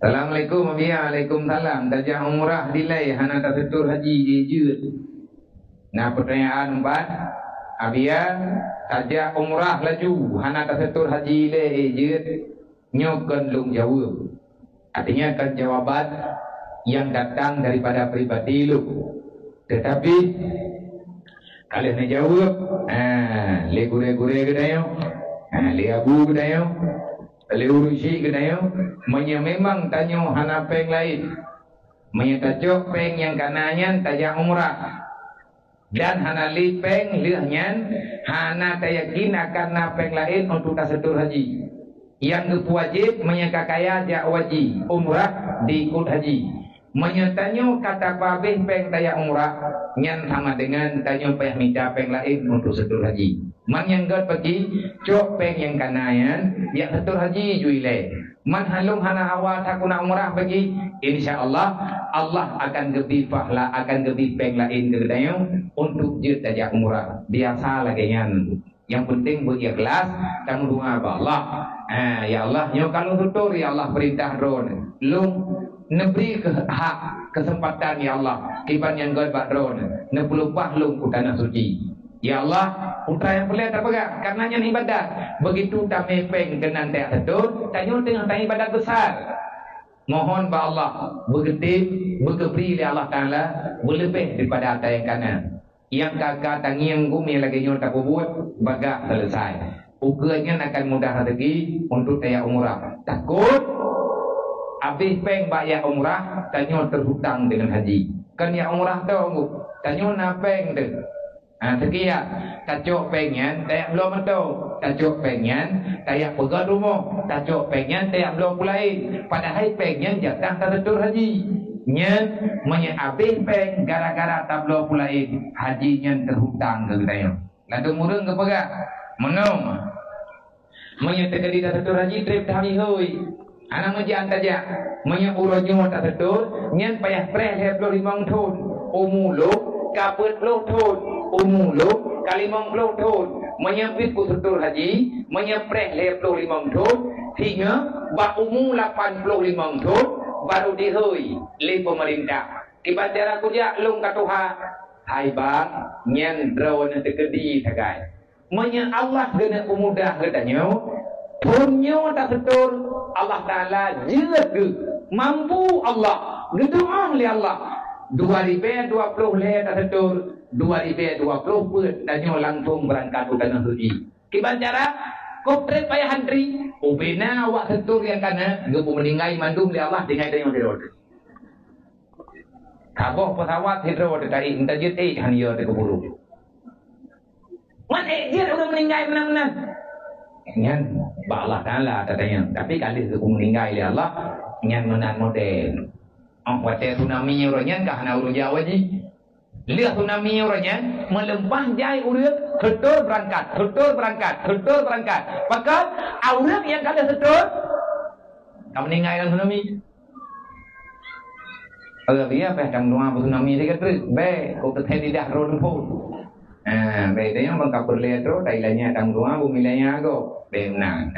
Assalamualaikum Waalaikumsalam. Tajak umrah dilai hana tak setur haji je. Nah pertanyaan 4. Abia tajak umrah laju hana tak setur haji le je. Nyokan lung jawab. Artinya kan jawaban yang datang daripada pribadi lu. Tetapi kalian nak jawab, le gure-gure ke dayo, le abu ke dayo, le urusi ke dayo, memang tanya hana peng lain, tajuk peng yang kanannya tajak umrah, dan hana li peng liahnya hana tayakin akan na peng lain untuk tasetur haji. Yang wajib kaya jak wajib umrah diikut haji. Menyatanya kata babeh peng taya umrah nyan sama dengan tanya payah minta peng lain untuk setur haji. Man yang god pergi cok peng yang kanayan yang setur haji juile. Man halung hana awal takuna umrah pergi, insyaallah Allah akan gebi pahala, akan gebi peng lain ke dayung untuk je tajak umrah. Biasa lagi nyan. Yang penting berikhlas, kamu doa kepada Allah. Ya Allah, nyo kalau tutur ya Allah perintah drone. Lung neberi hak kesempatan ya Allah. Kiban yang god bakron. Nepulupah lung ku tanah suci. Ya Allah, putra yang pelit apa gak? Karenanya ibadat. Begitu tak mepeng dengan tak setur, tanyo tengah tanya ibadat besar. Mohon ba Allah bergedip, berkebri oleh Allah Ta'ala, berlebih daripada atas yang kanan. Yang kakak tangiang gumi lagi nyon tak buat bagak selesai. Ukurnya akan mudah rezeki untuk taya umrah. Takut habis peng bayar umrah tanyo terhutang dengan haji. Kan ya umrah tu tanyo na peng tu. Sekian tajuk pengyan tayak belum tu. Tajuk pengyan tayak pegang rumah. Tajuk pengyan tayak belum pulai. Padahal pengyan jatah tersetur haji. Nyen habis peng gara-gara tak belum pulai haji nyen terhutang ke kita. Lalu murung ke pegak menung terjadi tak setur haji trip hari hoi anak menjian tajak urojo tak setur nyen payah preh 25 tahun umuluk kaput 10 tahun umuluk kali 50 tahun menyepit ku setur haji menyepreh 25 tahun hingga bak umur 85 tahun baru dihoi li pemerintah. Kibandara kujak lung katuha. Hai bang, nyen drone tekedi tagai. Menya Allah gena pemudah katanya. Punyo tak setur Allah Taala jeut mampu Allah. Gedoang li Allah. 2020 le tak setur. 2020 pun tanyo langsung berangkat ke tanah suci. Kibandara Kopret payah hantri, ubena awak setur yang kana, gebu meninggai mandum li Allah dengan yang dirod. Kagoh pesawat hidro dari intajit hanya de keburu. Man dia udah meninggai benar-benar. Nyan ba Allah Taala katanya, tapi kali gebu meninggai li Allah, nyan menan model. Wate tsunami orangnya kahana urang Jawa ji. Lihat tsunami orangnya melempah jai urang setur berangkat. Maka urang yang kada setur kamu meninggal dalam tsunami. Dia apa yang doa tsunami dia kata, "Be, kau terhenti dah ron pun." Be dia yang bangkapur lihat tu, tailanya tang doa bumi lainnya go. Be menang,